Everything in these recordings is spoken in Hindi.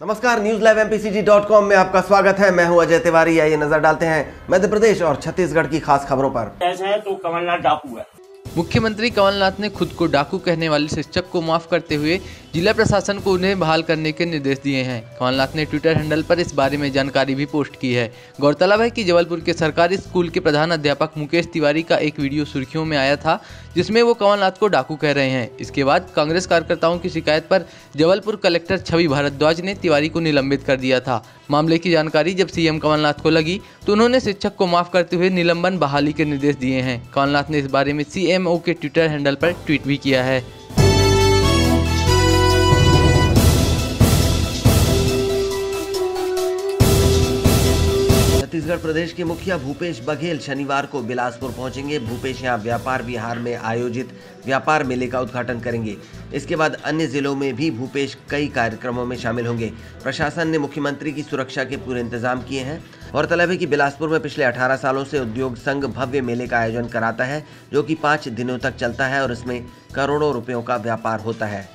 नमस्कार, न्यूज लाइव MPCG.com में आपका स्वागत है। मैं हूं अजय तिवारी। आइए नजर डालते हैं मध्य प्रदेश और छत्तीसगढ़ की खास खबरों पर। ऐसा है तो कमलनाथ डाकू है। मुख्यमंत्री कमलनाथ ने खुद को डाकू कहने वाले शिक्षक को माफ करते हुए जिला प्रशासन को उन्हें बहाल करने के निर्देश दिए हैं। कमलनाथ ने ट्विटर हैंडल पर इस बारे में जानकारी भी पोस्ट की है। गौरतलब है कि जबलपुर के सरकारी स्कूल के प्रधान अध्यापक मुकेश तिवारी का एक वीडियो सुर्खियों में आया था, जिसमें वो कमलनाथ को डाकू कह रहे हैं। इसके बाद कांग्रेस कार्यकर्ताओं की शिकायत पर जबलपुर कलेक्टर छवि भारद्वाज ने तिवारी को निलंबित कर दिया था। मामले की जानकारी जब सीएम कमलनाथ को लगी तो उन्होंने शिक्षक को माफ करते हुए निलंबन बहाली के निर्देश दिए हैं। कमलनाथ ने इस बारे में CMO के ट्विटर हैंडल पर ट्वीट भी किया है। छत्तीसगढ़ प्रदेश के मुखिया भूपेश बघेल शनिवार को बिलासपुर पहुंचेंगे। भूपेश यहां व्यापार विहार में आयोजित व्यापार मेले का उद्घाटन करेंगे। इसके बाद अन्य जिलों में भी भूपेश कई कार्यक्रमों में शामिल होंगे। प्रशासन ने मुख्यमंत्री की सुरक्षा के पूरे इंतजाम किए हैं। गौरतलब है कि बिलासपुर में पिछले 18 सालों से उद्योग संघ भव्य मेले का आयोजन कराता है, जो कि 5 दिनों तक चलता है और इसमें करोड़ों रुपयों का व्यापार होता है।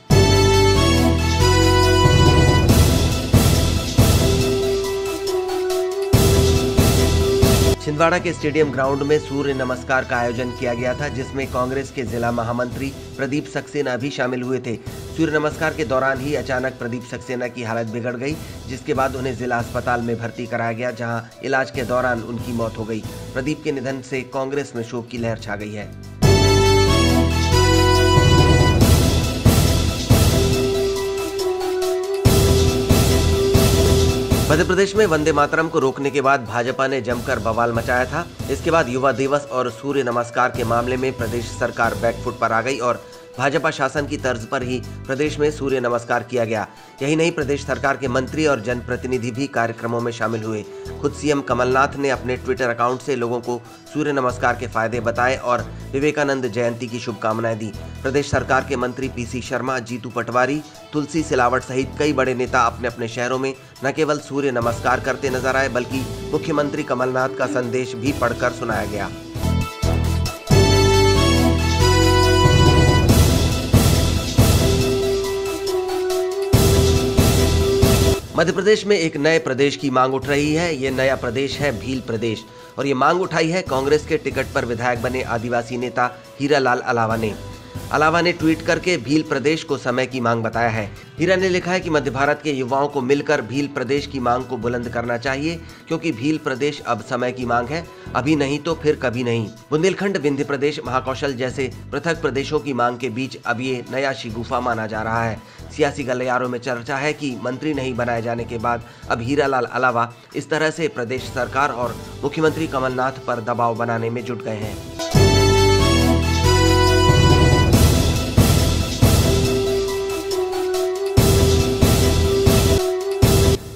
छिंदवाड़ा के स्टेडियम ग्राउंड में सूर्य नमस्कार का आयोजन किया गया था, जिसमें कांग्रेस के जिला महामंत्री प्रदीप सक्सेना भी शामिल हुए थे। सूर्य नमस्कार के दौरान ही अचानक प्रदीप सक्सेना की हालत बिगड़ गई, जिसके बाद उन्हें जिला अस्पताल में भर्ती कराया गया, जहां इलाज के दौरान उनकी मौत हो गई। प्रदीप के निधन से कांग्रेस में शोक की लहर छा गई है। मध्य प्रदेश में वंदे मातरम को रोकने के बाद भाजपा ने जमकर बवाल मचाया था। इसके बाद युवा दिवस और सूर्य नमस्कार के मामले में प्रदेश सरकार बैकफुट पर आ गई और भाजपा शासन की तर्ज पर ही प्रदेश में सूर्य नमस्कार किया गया। यही नहीं, प्रदेश सरकार के मंत्री और जनप्रतिनिधि भी कार्यक्रमों में शामिल हुए। खुद सीएम कमलनाथ ने अपने ट्विटर अकाउंट से लोगों को सूर्य नमस्कार के फायदे बताए और विवेकानंद जयंती की शुभकामनाएं दी। प्रदेश सरकार के मंत्री PC शर्मा, जीतू पटवारी, तुलसी सिलावट सहित कई बड़े नेता अपने अपने शहरों में न केवल सूर्य नमस्कार करते नजर आए, बल्कि मुख्यमंत्री कमलनाथ का संदेश भी पढ़कर सुनाया गया। मध्य प्रदेश में एक नए प्रदेश की मांग उठ रही है। ये नया प्रदेश है भील प्रदेश, और ये मांग उठाई है कांग्रेस के टिकट पर विधायक बने आदिवासी नेता हीरालाल अलावा ने। अलावा ने ट्वीट करके भील प्रदेश को समय की मांग बताया है। हीरा ने लिखा है कि मध्य भारत के युवाओं को मिलकर भील प्रदेश की मांग को बुलंद करना चाहिए, क्योंकि भील प्रदेश अब समय की मांग है, अभी नहीं तो फिर कभी नहीं। बुंदेलखंड, विंध्य प्रदेश, महाकौशल जैसे पृथक प्रदेशों की मांग के बीच अब ये नया शिगुफा माना जा रहा है। सियासी गलियारों में चर्चा है कि मंत्री नहीं बनाए जाने के बाद अब हीरालाल अलावा इस तरह से प्रदेश सरकार और मुख्यमंत्री कमलनाथ पर दबाव बनाने में जुट गए हैं।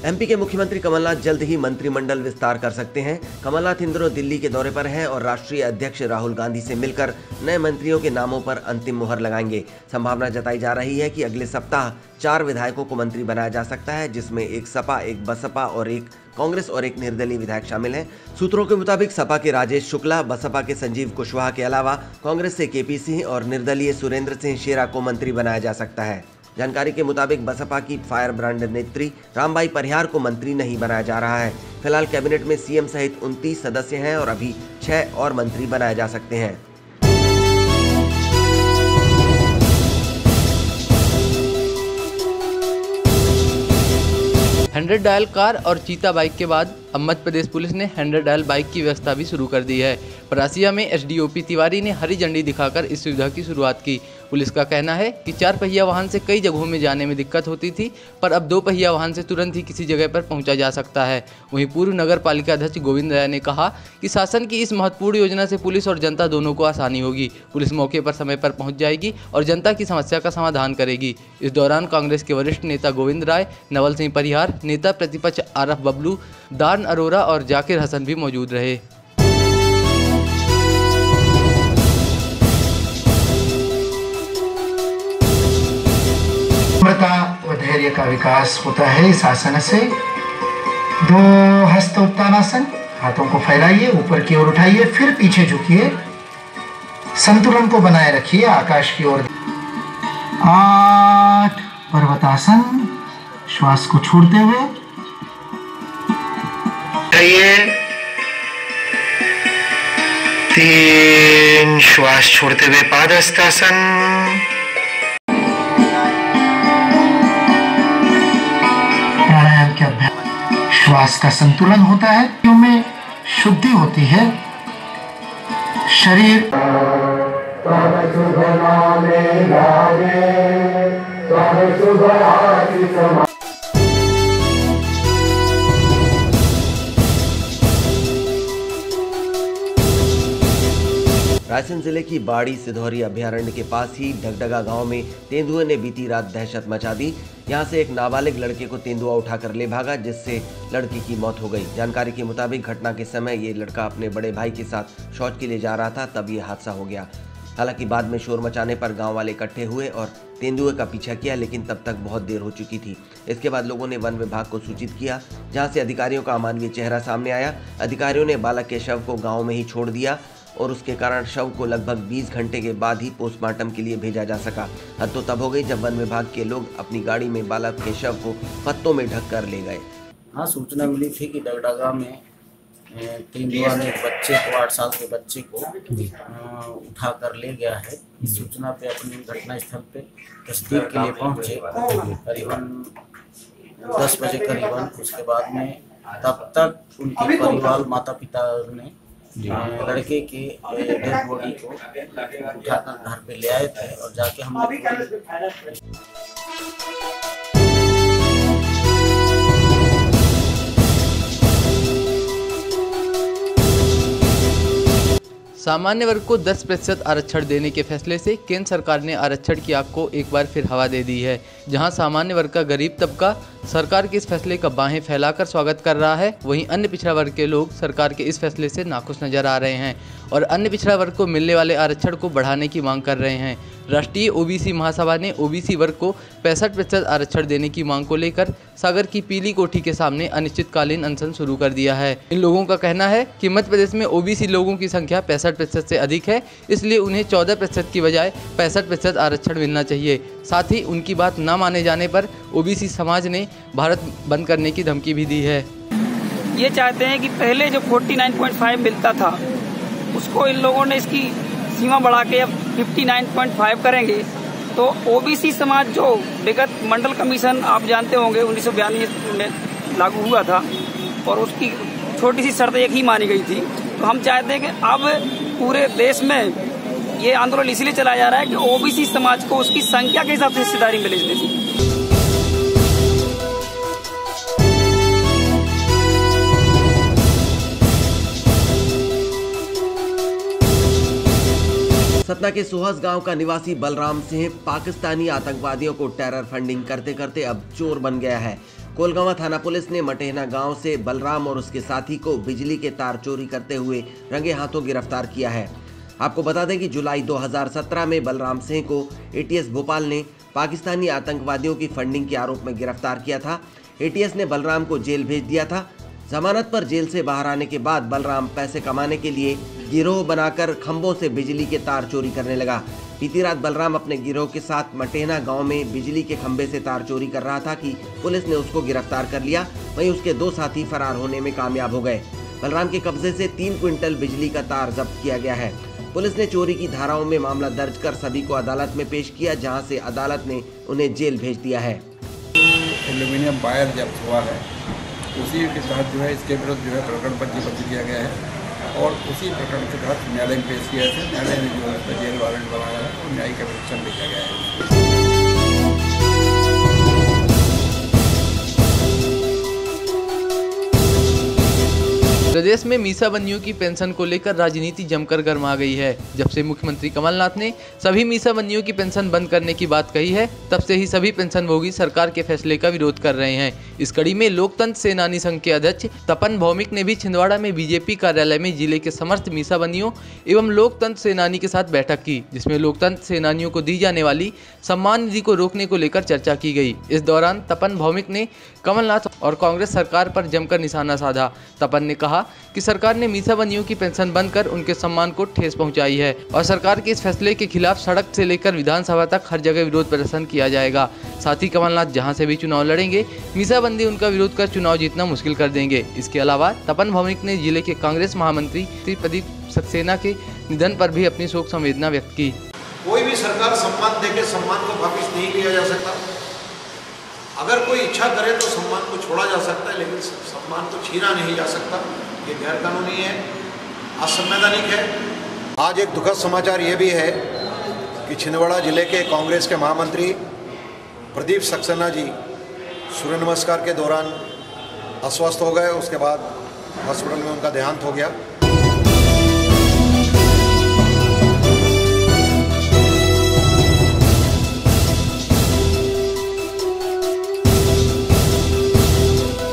MP के मुख्यमंत्री कमलनाथ जल्द ही मंत्रिमंडल विस्तार कर सकते हैं। कमलनाथ इन दिनों दिल्ली के दौरे पर हैं और राष्ट्रीय अध्यक्ष राहुल गांधी से मिलकर नए मंत्रियों के नामों पर अंतिम मुहर लगाएंगे। संभावना जताई जा रही है कि अगले सप्ताह 4 विधायकों को मंत्री बनाया जा सकता है, जिसमें एक सपा, एक बसपा और एक कांग्रेस और एक निर्दलीय विधायक शामिल हैं। सूत्रों के मुताबिक सपा के राजेश शुक्ला, बसपा के संजीव कुशवाहा के अलावा कांग्रेस से KP सिंह और निर्दलीय सुरेंद्र सिंह शेरा को मंत्री बनाया जा सकता है। जानकारी के मुताबिक बसपा की फायर ब्रांड नेत्री रामबाई परिहार को मंत्री नहीं बनाया जा रहा है। फिलहाल कैबिनेट में CM सहित 29 सदस्य हैं और अभी 6 और मंत्री बनाए जा सकते हैं। हंड्रेड डायल कार और चीता बाइक के बाद अब मध्य प्रदेश पुलिस ने 100 डायल बाइक की व्यवस्था भी शुरू कर दी है। परासिया में SDOP तिवारी ने हरी झंडी दिखाकर इस सुविधा की शुरुआत की। पुलिस का कहना है कि 4 पहिया वाहन से कई जगहों में जाने में दिक्कत होती थी, पर अब 2 पहिया वाहन से तुरंत ही किसी जगह पर पहुंचा जा सकता है। वहीं पूर्व नगर पालिका अध्यक्ष गोविंद राय ने कहा कि शासन की इस महत्वपूर्ण योजना से पुलिस और जनता दोनों को आसानी होगी। पुलिस मौके पर समय पर पहुँच जाएगी और जनता की समस्या का समाधान करेगी। इस दौरान कांग्रेस के वरिष्ठ नेता गोविंद राय, नवल सिंह परिहार, नेता प्रतिपक्ष RF बबलू, दान अरोरा और जाकिर हसन भी मौजूद रहे। नम्रता व धैर्य का विकास होता है इस आसन से। 2 हस्त उत्तानासन, हाथों को फैलाइए, ऊपर की ओर उठाइए, फिर पीछे झुकिए, संतुलन को बनाए रखिए, आकाश की ओर। 8 पर्वतासन, श्वास को छोड़ते हुए उठाइए, 3 श्वास छोड़ते हुए पादहस्तासन, प्राणायाम के अभ्यास श्वास का संतुलन होता है, में शुद्धि होती है, शरीर रायसेन जिले की बाड़ी सिधौरी अभयारण्य के पास ही ढगढगा गांव में तेंदुए ने बीती रात दहशत मचा दी। यहां से एक नाबालिग लड़के को तेंदुआ उठाकर ले भागा, जिससे लड़की की मौत हो गई। जानकारी के मुताबिक घटना के समय ये लड़का अपने बड़े भाई के साथ शौच के लिए जा रहा था, तब ये हादसा हो गया। हालांकि बाद में शोर मचाने पर गांव वाले इकट्ठे हुए और तेंदुए का पीछा किया, लेकिन तब तक बहुत देर हो चुकी थी। इसके बाद लोगों ने वन विभाग को सूचित किया, जहां से अधिकारियों का अमानवीय चेहरा सामने आया। अधिकारियों ने बालक के शव को गाँव में ही छोड़ दिया और उसके कारण शव को लगभग 20 घंटे के बाद ही पोस्टमार्टम के लिए भेजा जा सका। हद तो तब हो गई जब वन विभाग के लोग अपनी गाड़ी में बालक के शव को पत्तों में ढक कर ले गए। हाँ, सूचना मिली थी कि ढगढगा में तेंदुआ ने एक बच्चे को, 8 साल के बच्चे को उठा कर ले गया है। इस सूचना पे अपने घटना स्थल पे तस्दीक के लिए पहुंचे करीबन 10 बजे करीबन। उसके बाद में तब तक उनके परिवार, माता पिता ने लड़के के डेड बॉडी को उठाकर घर पे ले आए थे और जाके हमने सामान्य वर्ग को 10% आरक्षण देने के फैसले से केंद्र सरकार ने आरक्षण की आग को एक बार फिर हवा दे दी है। जहां सामान्य वर्ग का गरीब तबका सरकार के इस फैसले का बाहें फैलाकर स्वागत कर रहा है, वहीं अन्य पिछड़ा वर्ग के लोग सरकार के इस फैसले से नाखुश नजर आ रहे हैं और अन्य पिछड़ा वर्ग को मिलने वाले आरक्षण को बढ़ाने की मांग कर रहे हैं। राष्ट्रीय ओबीसी महासभा ने ओबीसी वर्ग को 65% आरक्षण देने की मांग को लेकर सागर की पीली कोठी के सामने अनिश्चितकालीन अनशन शुरू कर दिया है। इन लोगों का कहना है कि मध्य प्रदेश में ओबीसी लोगों की संख्या 65% से अधिक है, इसलिए उन्हें 14% की बजाय 65% आरक्षण मिलना चाहिए। साथ ही उनकी बात न माने जाने पर ओबीसी समाज ने भारत बंद करने की धमकी भी दी है। ये चाहते हैं कि पहले जो 49.5 मिलता था उसको इन लोगों ने इसकी सीमा बढ़ा के अब 59.5 करेंगे। तो ओबीसी समाज जो विगत मंडल कमीशन आप जानते होंगे 1942 में लागू हुआ था और उसकी छोटी सी शर्त एक ही मानी गई थी। तो हम चाहते हैं कि अब पूरे देश में ये आंदोलन इसलिए चलाया जा रहा है कि ओबीसी समाज को उसकी संख्या के हिसाब से हिस्सेदारी मिले इस देश में। सतना के सुहस गांव का निवासी बलराम सिंह पाकिस्तानी आतंकवादियों को टेरर फंडिंग करते करते अब चोर बन गया है। कोलगांवा थाना पुलिस ने मटेहना गांव से बलराम और उसके साथी को बिजली के तार चोरी करते हुए रंगे हाथों गिरफ्तार किया है। आपको बता दें कि जुलाई 2017 में बलराम सिंह को एटीएस भोपाल ने पाकिस्तानी आतंकवादियों की फंडिंग के आरोप में गिरफ्तार किया था। एटीएस ने बलराम को जेल भेज दिया था। जमानत पर जेल से बाहर आने के बाद बलराम पैसे कमाने के लिए गिरोह बनाकर खंभों से बिजली के तार चोरी करने लगा। बीती रात बलराम अपने गिरोह के साथ मटेहना गांव में बिजली के खंभे से तार चोरी कर रहा था कि पुलिस ने उसको गिरफ्तार कर लिया। वहीं उसके 2 साथी फरार होने में कामयाब हो गए। बलराम के कब्जे से 3 क्विंटल बिजली का तार जब्त किया गया है। पुलिस ने चोरी की धाराओं में मामला दर्ज कर सभी को अदालत में पेश किया, जहां से अदालत ने उन्हें जेल भेज दिया है। एल्यूमिनियम वायर जब्त हुआ है, उसी के तहत जो है इसके विरुद्ध जो है प्रकरण पंजीबद्ध किया गया है और उसी प्रकरण के तहत न्यायालय में पेश किया है। न्यायालय ने जो है जेल वारंट बनाया है और न्यायिक अभिरक्षण लिखा गया है। प्रदेश में मीसाबंदियों की पेंशन को लेकर राजनीति जमकर गर्मा गई है। जब से मुख्यमंत्री कमलनाथ ने सभी मीसाबंदियों की पेंशन बंद करने की बात कही है, तब से ही सभी पेंशनभोगी सरकार के फैसले का विरोध कर रहे हैं। इस कड़ी में लोकतंत्र सेनानी संघ के अध्यक्ष तपन भौमिक ने भी छिंदवाड़ा में बीजेपी कार्यालय में जिले के समस्त मीसाबंदियों एवं लोकतंत्र सेनानी के साथ बैठक की, जिसमें लोकतंत्र सेनानियों को दी जाने वाली सम्मान निधि को रोकने को लेकर चर्चा की गई। इस दौरान तपन भौमिक ने कमलनाथ और कांग्रेस सरकार पर जमकर निशाना साधा। तपन ने कहा कि सरकार ने मीसाबंदियों की पेंशन बंद कर उनके सम्मान को ठेस पहुंचाई है और सरकार के इस फैसले के खिलाफ सड़क से लेकर विधानसभा तक हर जगह विरोध प्रदर्शन किया जाएगा। साथ ही कमलनाथ जहां से भी चुनाव लड़ेंगे, मीसाबंदी उनका विरोध कर चुनाव जीतना मुश्किल कर देंगे। इसके अलावा तपन भौमिक ने जिले के कांग्रेस महामंत्री प्रदीप सक्सेना के निधन पर भी अपनी शोक संवेदना व्यक्त की। कोई भी सरकार सम्मान देके सम्मान को वापस नहीं लिया जा सकता। अगर कोई इच्छा करे तो सम्मान को छोड़ा जा सकता है, लेकिन सम्मान को छीना नहीं जा सकता। ये गैर कानूनी है, असंवैधानिक है। आज एक दुखद समाचार ये भी है कि छिंदवाड़ा जिले के कांग्रेस के महामंत्री प्रदीप सक्सेना जी सूर्य नमस्कार के दौरान अस्वस्थ हो गए। उसके बाद हॉस्पिटल में उनका देहांत हो गया।